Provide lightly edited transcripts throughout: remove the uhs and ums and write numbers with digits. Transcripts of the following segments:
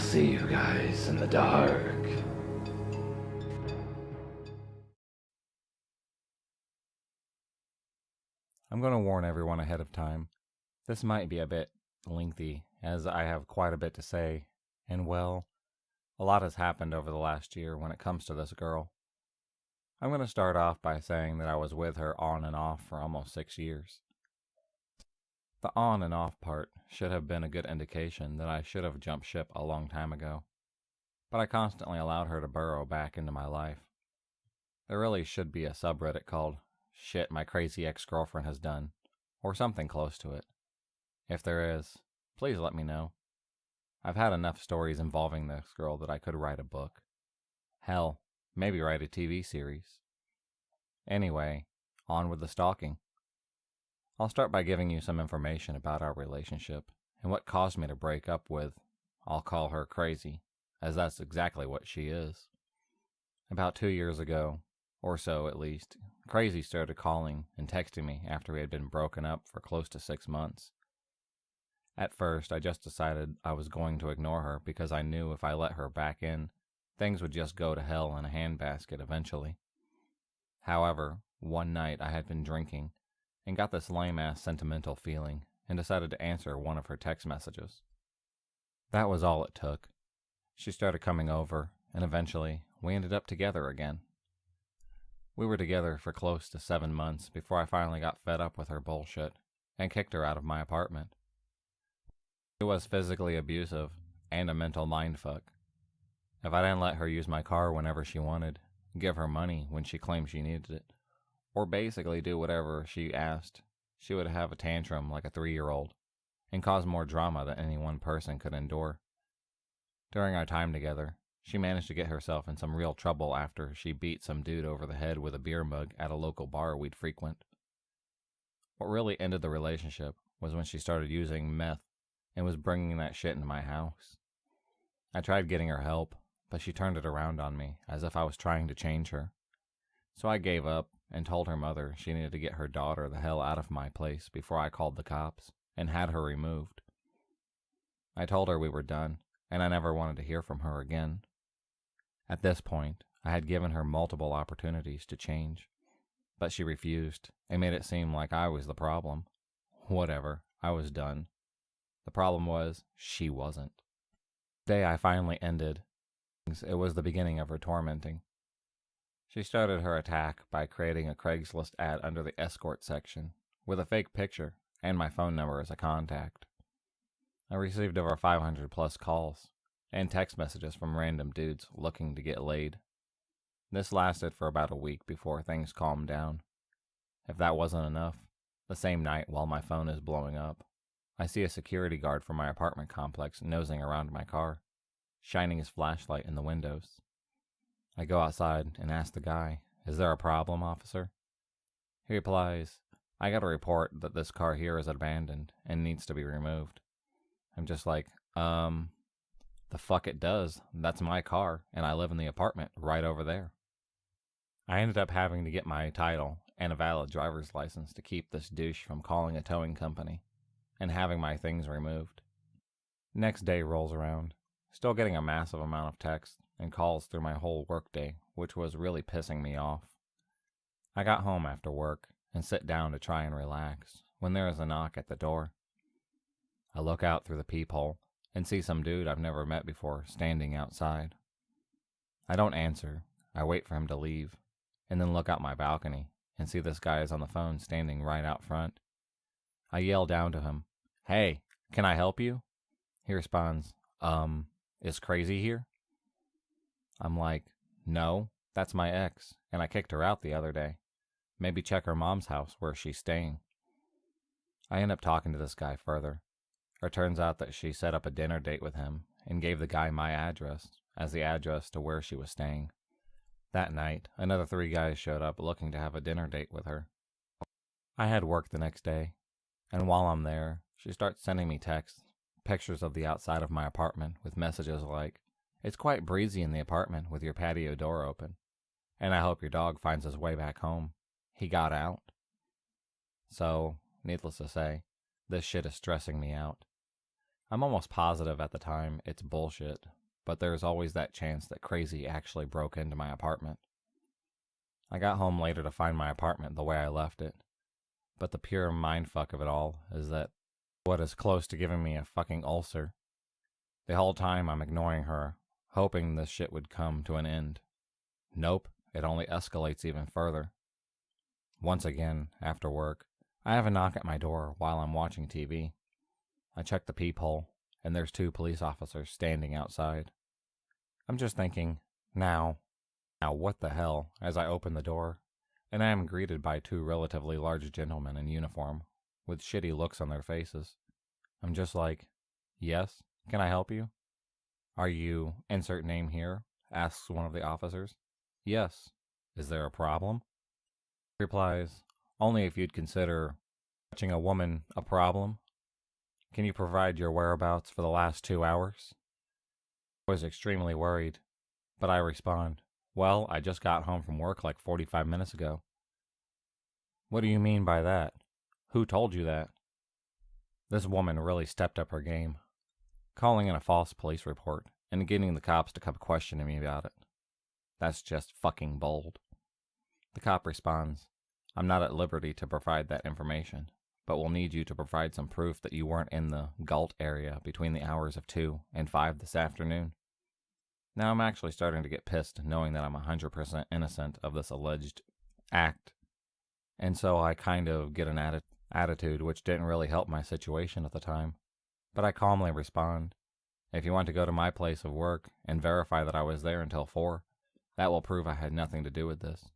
see you guys in the dark. I'm going to warn everyone ahead of time. This might be a bit lengthy, as I have quite a bit to say, and well, a lot has happened over the last year when it comes to this girl. I'm going to start off by saying that I was with her on and off for almost 6 years. The on and off part should have been a good indication that I should have jumped ship a long time ago, but I constantly allowed her to burrow back into my life. There really should be a subreddit called "Shit My Crazy Ex-Girlfriend Has Done," or something close to it. If there is, please let me know. I've had enough stories involving this girl that I could write a book. Hell, maybe write a TV series. Anyway, on with the stalking. I'll start by giving you some information about our relationship and what caused me to break up with, I'll call her Crazy, as that's exactly what she is. About 2 years ago, or so at least, Crazy started calling and texting me after we had been broken up for close to 6 months. At first, I just decided I was going to ignore her because I knew if I let her back in, things would just go to hell in a handbasket eventually. However, one night I had been drinking and got this lame-ass sentimental feeling and decided to answer one of her text messages. That was all it took. She started coming over, and eventually we ended up together again. We were together for close to 7 months before I finally got fed up with her bullshit and kicked her out of my apartment. It was physically abusive and a mental mindfuck. If I didn't let her use my car whenever she wanted, give her money when she claimed she needed it, or basically do whatever she asked, she would have a tantrum like a 3-year-old and cause more drama than any one person could endure. During our time together, she managed to get herself in some real trouble after she beat some dude over the head with a beer mug at a local bar we'd frequent. What really ended the relationship was when she started using meth and was bringing that shit into my house. I tried getting her help, but she turned it around on me as if I was trying to change her. So I gave up and told her mother she needed to get her daughter the hell out of my place before I called the cops and had her removed. I told her we were done, and I never wanted to hear from her again. At this point, I had given her multiple opportunities to change, but she refused and made it seem like I was the problem. Whatever, I was done. The problem was, she wasn't. The day I finally ended, it was the beginning of her tormenting. She started her attack by creating a Craigslist ad under the escort section, with a fake picture and my phone number as a contact. I received over 500 plus calls and text messages from random dudes looking to get laid. This lasted for about a week before things calmed down. If that wasn't enough, the same night while my phone is blowing up, I see a security guard from my apartment complex nosing around my car, shining his flashlight in the windows. I go outside and ask the guy, "Is there a problem, officer?" He replies, "I got a report that this car here is abandoned and needs to be removed." I'm just like, the fuck it does. That's my car, and I live in the apartment right over there. I ended up having to get my title and a valid driver's license to keep this douche from calling a towing company and having my things removed. Next day rolls around, still getting a massive amount of texts and calls through my whole workday, which was really pissing me off. I got home after work and sit down to try and relax when there is a knock at the door. I look out through the peephole and see some dude I've never met before standing outside. I don't answer. I wait for him to leave, and then look out my balcony and see this guy is on the phone standing right out front. I yell down to him, "Hey, can I help you?" He responds, "Is Crazy here?" I'm like, "No, that's my ex, and I kicked her out the other day. Maybe check her mom's house where she's staying." I end up talking to this guy further. It turns out that she set up a dinner date with him and gave the guy my address as the address to where she was staying. That night, another 3 guys showed up looking to have a dinner date with her. I had work the next day, and while I'm there, she starts sending me texts, pictures of the outside of my apartment with messages like, "It's quite breezy in the apartment with your patio door open, and I hope your dog finds his way back home. He got out." So, needless to say, this shit is stressing me out. I'm almost positive at the time it's bullshit, but there's always that chance that crazy actually broke into my apartment. I got home later to find my apartment the way I left it, but the pure mindfuck of it all is that what is close to giving me a fucking ulcer. The whole time I'm ignoring her, hoping this shit would come to an end. Nope, it only escalates even further. Once again, after work, I have a knock at my door while I'm watching TV. I check the peephole, and there's 2 police officers standing outside. I'm just thinking, now what the hell, as I open the door, and I am greeted by 2 relatively large gentlemen in uniform, with shitty looks on their faces. I'm just like, yes, can I help you? Are you, insert name here, asks one of the officers. Yes. Is there a problem? Replies, only if you'd consider touching a woman a problem. Can you provide your whereabouts for the last 2 hours? I was extremely worried, but I respond, well, I just got home from work like 45 minutes ago. What do you mean by that? Who told you that? This woman really stepped up her game, calling in a false police report and getting the cops to come questioning me about it. That's just fucking bold. The cop responds, I'm not at liberty to provide that information, but will need you to provide some proof that you weren't in the Galt area between the hours of 2 and 5 this afternoon. Now I'm actually starting to get pissed knowing that I'm 100% innocent of this alleged act, and so I kind of get an attitude which didn't really help my situation at the time. But I calmly respond, if you want to go to my place of work and verify that I was there until 4, that will prove I had nothing to do with this.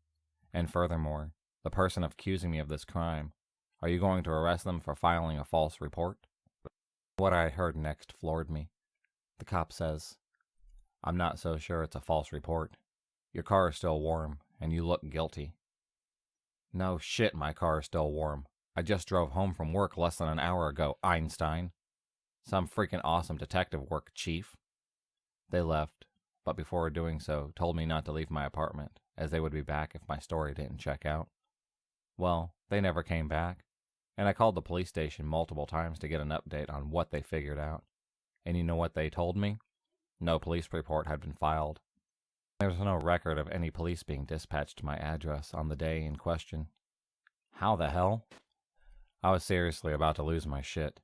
And furthermore, the person accusing me of this crime, are you going to arrest them for filing a false report? What I heard next floored me. The cop says, I'm not so sure it's a false report. Your car is still warm, and you look guilty. No shit, my car is still warm. I just drove home from work less than an hour ago, Einstein. Some freaking awesome detective work, Chief. They left, but before doing so, told me not to leave my apartment, as they would be back if my story didn't check out. Well, they never came back, and I called the police station multiple times to get an update on what they figured out. And you know what they told me? No police report had been filed. There was no record of any police being dispatched to my address on the day in question. How the hell? I was seriously about to lose my shit.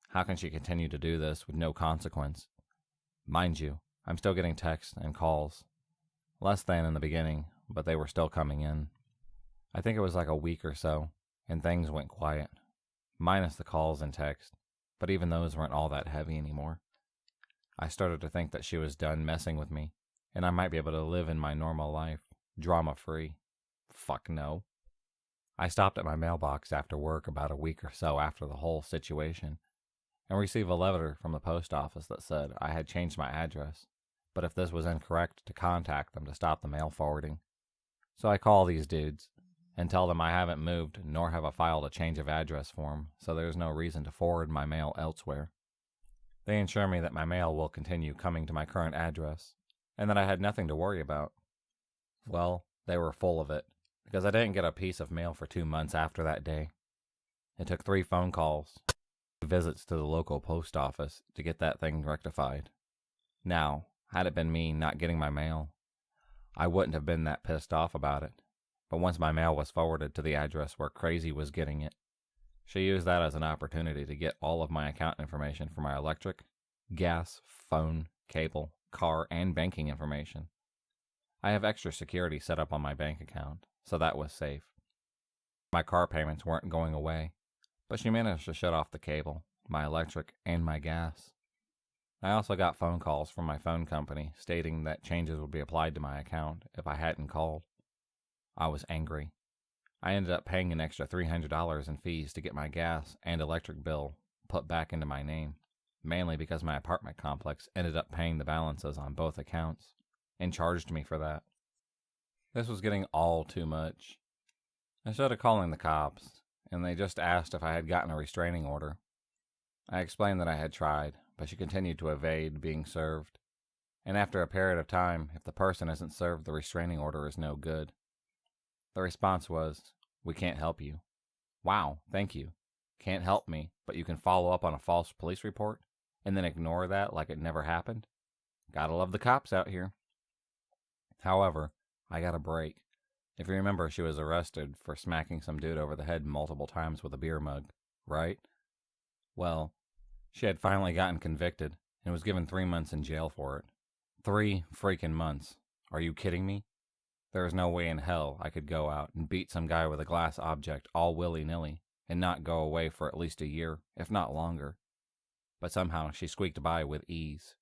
How can she continue to do this with no consequence? Mind you, I'm still getting texts and calls. Less than in the beginning, but they were still coming in. I think it was like a week or so, and things went quiet. Minus the calls and text, but even those weren't all that heavy anymore. I started to think that she was done messing with me, and I might be able to live in my normal life, drama-free. Fuck no. I stopped at my mailbox after work about a week or so after the whole situation, and received a letter from the post office that said I had changed my address, but if this was incorrect, to contact them to stop the mail forwarding. So I call these dudes and tell them I haven't moved nor have I filed a change of address form, so there's no reason to forward my mail elsewhere. They assure me that my mail will continue coming to my current address, and that I had nothing to worry about. Well, they were full of it, because I didn't get a piece of mail for 2 months after that day. It took 3 phone calls, 2 visits to the local post office to get that thing rectified. Now, had it been me not getting my mail, I wouldn't have been that pissed off about it. But once my mail was forwarded to the address where Crazy was getting it, she used that as an opportunity to get all of my account information for my electric, gas, phone, cable, car, and banking information. I have extra security set up on my bank account, so that was safe. My car payments weren't going away, but she managed to shut off the cable, my electric, and my gas. I also got phone calls from my phone company stating that changes would be applied to my account if I hadn't called. I was angry. I ended up paying an extra $300 in fees to get my gas and electric bill put back into my name, mainly because my apartment complex ended up paying the balances on both accounts and charged me for that. This was getting all too much. I started calling the cops, and they just asked if I had gotten a restraining order. I explained that I had tried, but she continued to evade being served, and after a period of time, if the person isn't served, the restraining order is no good. The response was, "We can't help you." Wow, thank you. Can't help me, but you can follow up on a false police report? and then ignore that like it never happened? Gotta love the cops out here. However, I got a break. If you remember, she was arrested for smacking some dude over the head multiple times with a beer mug, right? Well, she had finally gotten convicted and was given 3 months in jail for it. 3 freaking months. Are you kidding me? There is no way in hell I could go out and beat some guy with a glass object all willy-nilly and not go away for at least a year, if not longer. But somehow she squeaked by with ease.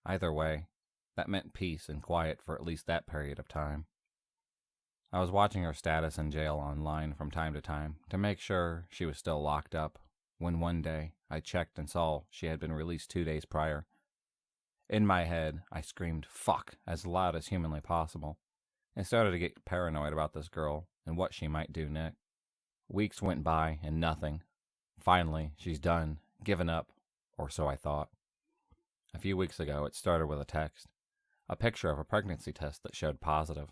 Either way, that meant peace and quiet for at least that period of time. I was watching her status in jail online from time to make sure she was still locked up, when one day I checked and saw she had been released 2 days prior. In my head, I screamed "fuck" as loud as humanly possible, and started to get paranoid about this girl and what she might do next. Weeks went by and nothing. Finally, she's done, given up, or so I thought. A few weeks ago, it started with a text, a picture of a pregnancy test that showed positive.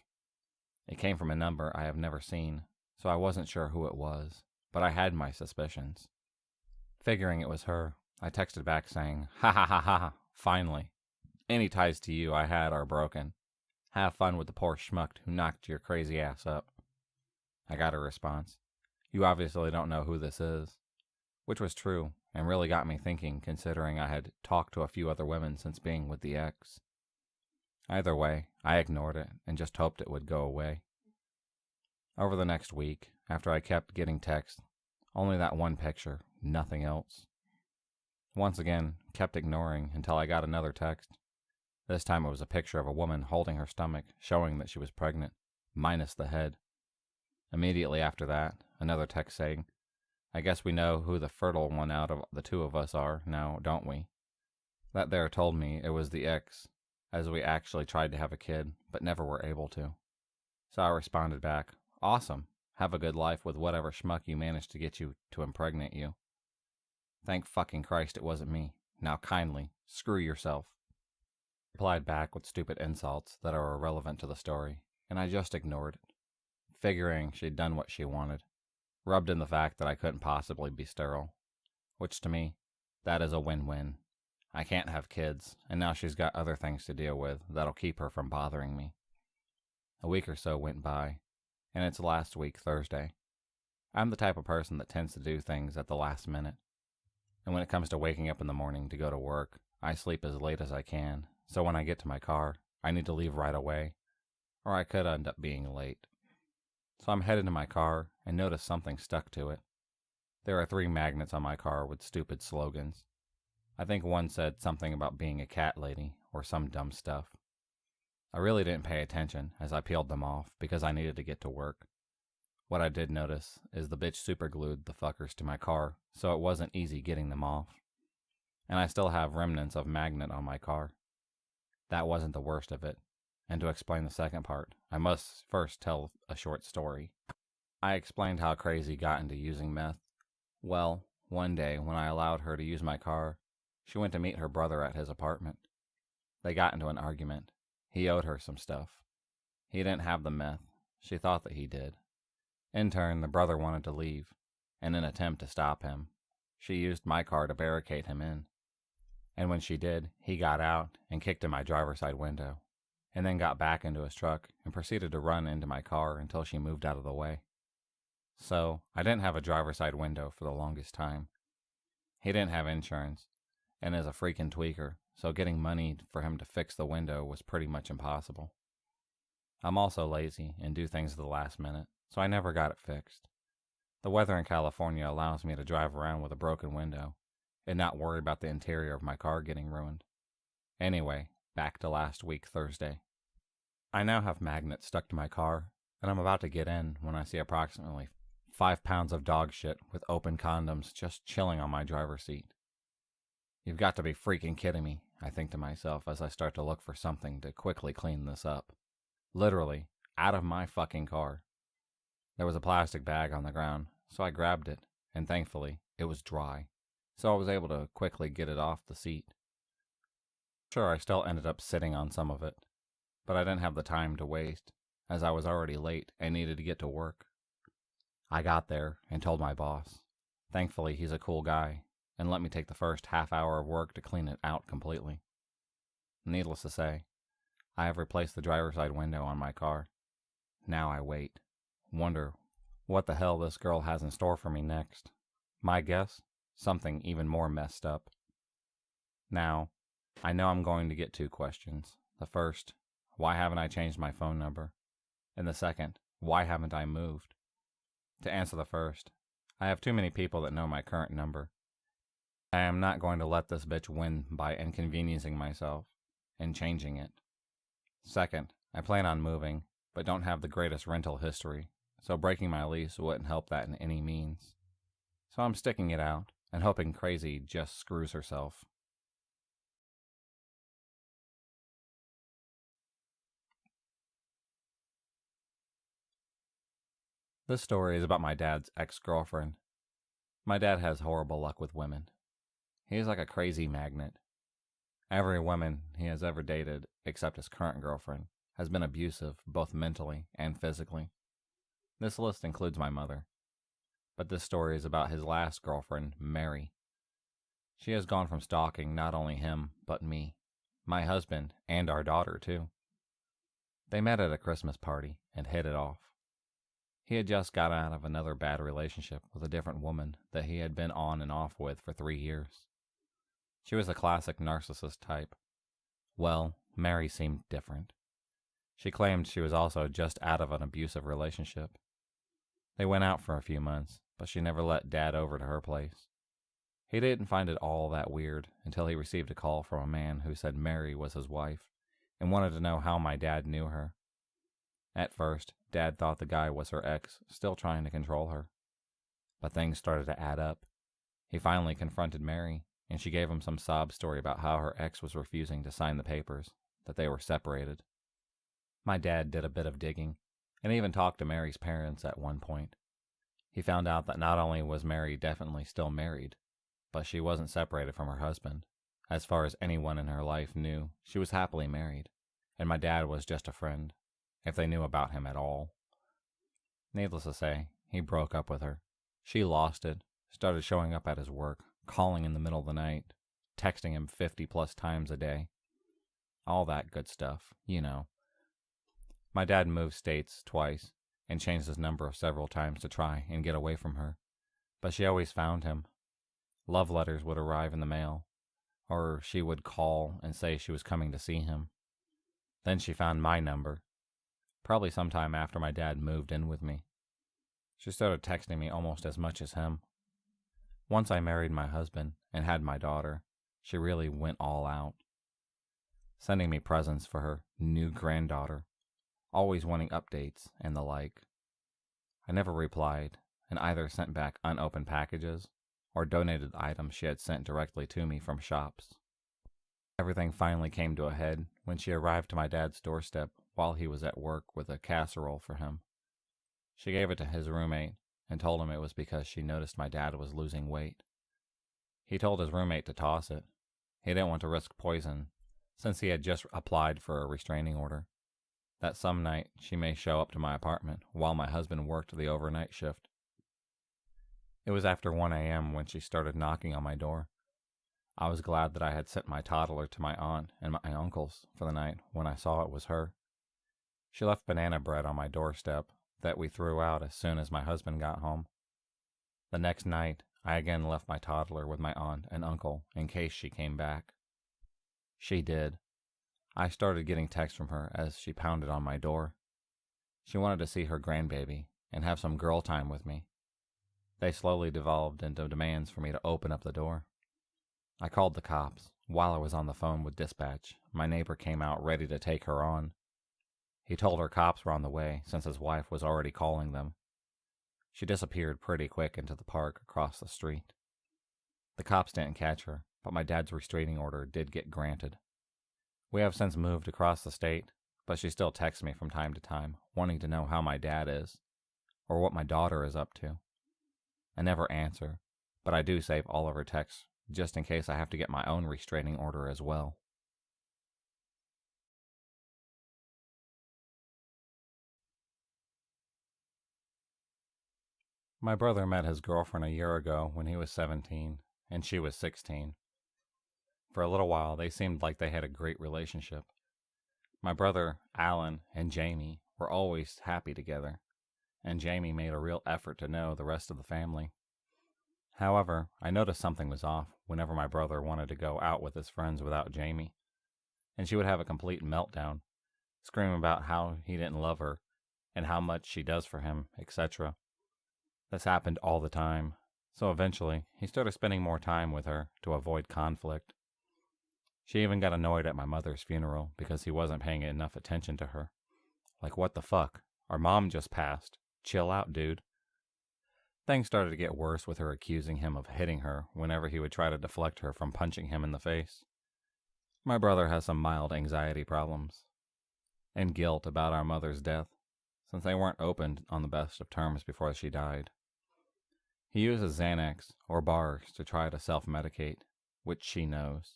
It came from a number I have never seen, so I wasn't sure who it was, but I had my suspicions. Figuring it was her, I texted back saying, "Ha ha ha ha, finally. Any ties to you I had are broken. Have fun with the poor schmuck who knocked your crazy ass up." I got a response, "You obviously don't know who this is," which was true and really got me thinking considering I had talked to a few other women since being with the ex. Either way, I ignored it and just hoped it would go away. Over the next week, after I kept getting texts, only that one picture, nothing else. Once again, kept ignoring until I got another text. This time it was a picture of a woman holding her stomach, showing that she was pregnant, minus the head. Immediately after that, another text saying, "I guess we know who the fertile one out of the two of us are now, don't we?" That there told me it was the ex, as we actually tried to have a kid, but never were able to. So I responded back, "Awesome. Have a good life with whatever schmuck you managed to get you to impregnate you." Thank fucking Christ it wasn't me. Now kindly, screw yourself. Replied back with stupid insults that are irrelevant to the story, and I just ignored it, figuring she'd done what she wanted, rubbed in the fact that I couldn't possibly be sterile, which to me, that is a win-win. I can't have kids, and now she's got other things to deal with that'll keep her from bothering me. A week or so went by, and it's last week Thursday. I'm the type of person that tends to do things at the last minute, and when it comes to waking up in the morning to go to work, I sleep as late as I can, so when I get to my car, I need to leave right away, or I could end up being late. So I'm headed to my car and notice something stuck to it. There are 3 magnets on my car with stupid slogans. I think one said something about being a cat lady or some dumb stuff. I really didn't pay attention as I peeled them off because I needed to get to work. What I did notice is the bitch superglued the fuckers to my car, so it wasn't easy getting them off. And I still have remnants of magnet on my car. That wasn't the worst of it, and to explain the second part, I must first tell a short story. I explained how crazy got into using meth. Well, one day when I allowed her to use my car, she went to meet her brother at his apartment. They got into an argument. He owed her some stuff. He didn't have the meth. She thought that he did. In turn, the brother wanted to leave. In an attempt to stop him, she used my car to barricade him in. And when she did, he got out and kicked in my driver's side window, and then got back into his truck and proceeded to run into my car until she moved out of the way. So, I didn't have a driver's side window for the longest time. He didn't have insurance, and is a freaking tweaker, so getting money for him to fix the window was pretty much impossible. I'm also lazy and do things at the last minute, so I never got it fixed. The weather in California allows me to drive around with a broken window and not worry about the interior of my car getting ruined. Anyway, back to last week Thursday. I now have magnets stuck to my car, and I'm about to get in when I see approximately 5 pounds of dog shit with open condoms just chilling on my driver's seat. You've got to be freaking kidding me, I think to myself as I start to look for something to quickly clean this up. Literally, out of my fucking car. There was a plastic bag on the ground, so I grabbed it, and thankfully, it was dry, so I was able to quickly get it off the seat. Sure, I still ended up sitting on some of it, but I didn't have the time to waste, as I was already late and needed to get to work. I got there and told my boss. Thankfully, he's a cool guy, and let me take the first half hour of work to clean it out completely. Needless to say, I have replaced the driver's side window on my car. Now I wait, wonder what the hell this girl has in store for me next. My guess? Something even more messed up. Now, I know I'm going to get two questions. The first, why haven't I changed my phone number? And the second, why haven't I moved? To answer the first, I have too many people that know my current number. I am not going to let this bitch win by inconveniencing myself and changing it. Second, I plan on moving, but don't have the greatest rental history, so breaking my lease wouldn't help that in any means. So I'm sticking it out and hoping Crazy just screws herself. This story is about my dad's ex-girlfriend. My dad has horrible luck with women. He is like a crazy magnet. Every woman he has ever dated, except his current girlfriend, has been abusive both mentally and physically. This list includes my mother. But this story is about his last girlfriend, Mary. She has gone from stalking not only him, but me, my husband, and our daughter, too. They met at a Christmas party and hit it off. He had just got out of another bad relationship with a different woman that he had been on and off with for 3 years. She was a classic narcissist type. Well, Mary seemed different. She claimed she was also just out of an abusive relationship. They went out for a few months, but she never let Dad over to her place. He didn't find it all that weird until he received a call from a man who said Mary was his wife and wanted to know how my dad knew her. At first, Dad thought the guy was her ex, still trying to control her. But things started to add up. He finally confronted Mary, and she gave him some sob story about how her ex was refusing to sign the papers, that they were separated. My dad did a bit of digging, and even talked to Mary's parents at one point. He found out that not only was Mary definitely still married, but she wasn't separated from her husband. As far as anyone in her life knew, she was happily married, and my dad was just a friend, if they knew about him at all. Needless to say, he broke up with her. She lost it, started showing up at his work, calling in the middle of the night, texting him 50+ times a day. All that good stuff, you know. My dad moved states twice and changed his number several times to try and get away from her, but she always found him. Love letters would arrive in the mail, or she would call and say she was coming to see him. Then she found my number, probably sometime after my dad moved in with me. She started texting me almost as much as him. Once I married my husband and had my daughter, she really went all out, sending me presents for her new granddaughter, always wanting updates and the like. I never replied, and either sent back unopened packages or donated items she had sent directly to me from shops. Everything finally came to a head when she arrived to my dad's doorstep while he was at work with a casserole for him. She gave it to his roommate and told him it was because she noticed my dad was losing weight. He told his roommate to toss it. He didn't want to risk poison, since he had just applied for a restraining order. That some night she may show up to my apartment while my husband worked the overnight shift. It was after 1 a.m. when she started knocking on my door. I was glad that I had sent my toddler to my aunt and my uncle's for the night when I saw it was her. She left banana bread on my doorstep that we threw out as soon as my husband got home. The next night, I again left my toddler with my aunt and uncle in case she came back. She did. I started getting texts from her as she pounded on my door. She wanted to see her grandbaby and have some girl time with me. They slowly devolved into demands for me to open up the door. I called the cops. While I was on the phone with dispatch, my neighbor came out ready to take her on. He told her cops were on the way since his wife was already calling them. She disappeared pretty quick into the park across the street. The cops didn't catch her, but my dad's restraining order did get granted. We have since moved across the state, but she still texts me from time to time, wanting to know how my dad is, or what my daughter is up to. I never answer, but I do save all of her texts just in case I have to get my own restraining order as well. My brother met his girlfriend a year ago when he was 17, and she was 16. For a little while, they seemed like they had a great relationship. My brother, Alan, and Jamie were always happy together, and Jamie made a real effort to know the rest of the family. However, I noticed something was off whenever my brother wanted to go out with his friends without Jamie, and she would have a complete meltdown, screaming about how he didn't love her and how much she does for him, etc. This happened all the time, so eventually he started spending more time with her to avoid conflict. She even got annoyed at my mother's funeral because he wasn't paying enough attention to her. Like, what the fuck? Our mom just passed. Chill out, dude. Things started to get worse with her accusing him of hitting her whenever he would try to deflect her from punching him in the face. My brother has some mild anxiety problems and guilt about our mother's death, since they weren't opened on the best of terms before she died. He uses Xanax or bars to try to self-medicate, which she knows,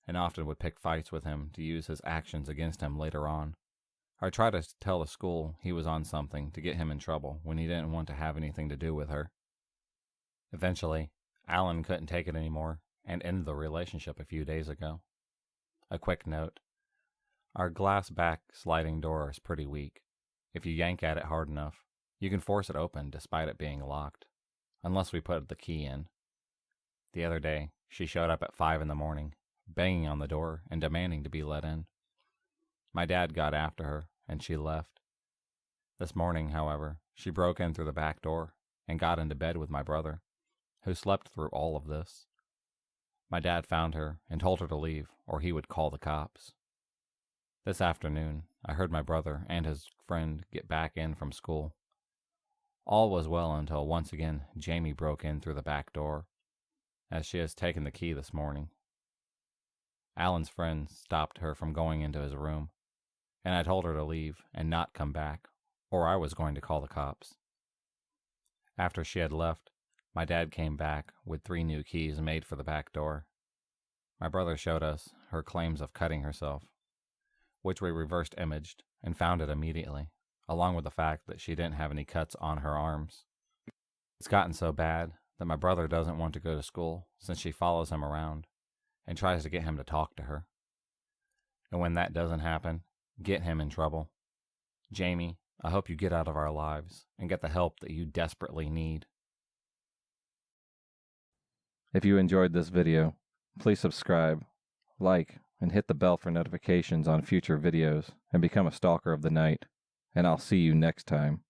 and often would pick fights with him to use his actions against him later on, or try to tell the school he was on something to get him in trouble when he didn't want to have anything to do with her. Eventually, Alan couldn't take it anymore and ended the relationship a few days ago. A quick note: our glass back sliding door is pretty weak. If you yank at it hard enough, you can force it open despite it being locked, unless we put the key in. The other day, she showed up at 5 in the morning, banging on the door and demanding to be let in. My dad got after her, and she left. This morning, however, she broke in through the back door and got into bed with my brother, who slept through all of this. My dad found her and told her to leave, or he would call the cops. This afternoon, I heard my brother and his friend get back in from school. All was well until once again Jamie broke in through the back door, as she has taken the key this morning. Alan's friend stopped her from going into his room, and I told her to leave and not come back, or I was going to call the cops. After she had left, my dad came back with 3 new keys made for the back door. My brother showed us her claims of cutting herself, which we reversed imaged and found it immediately, along with the fact that she didn't have any cuts on her arms. It's gotten so bad that my brother doesn't want to go to school since she follows him around and tries to get him to talk to her. And when that doesn't happen, get him in trouble. Jamie, I hope you get out of our lives and get the help that you desperately need. If you enjoyed this video, please subscribe, like, and hit the bell for notifications on future videos and become a stalker of the night. And I'll see you next time.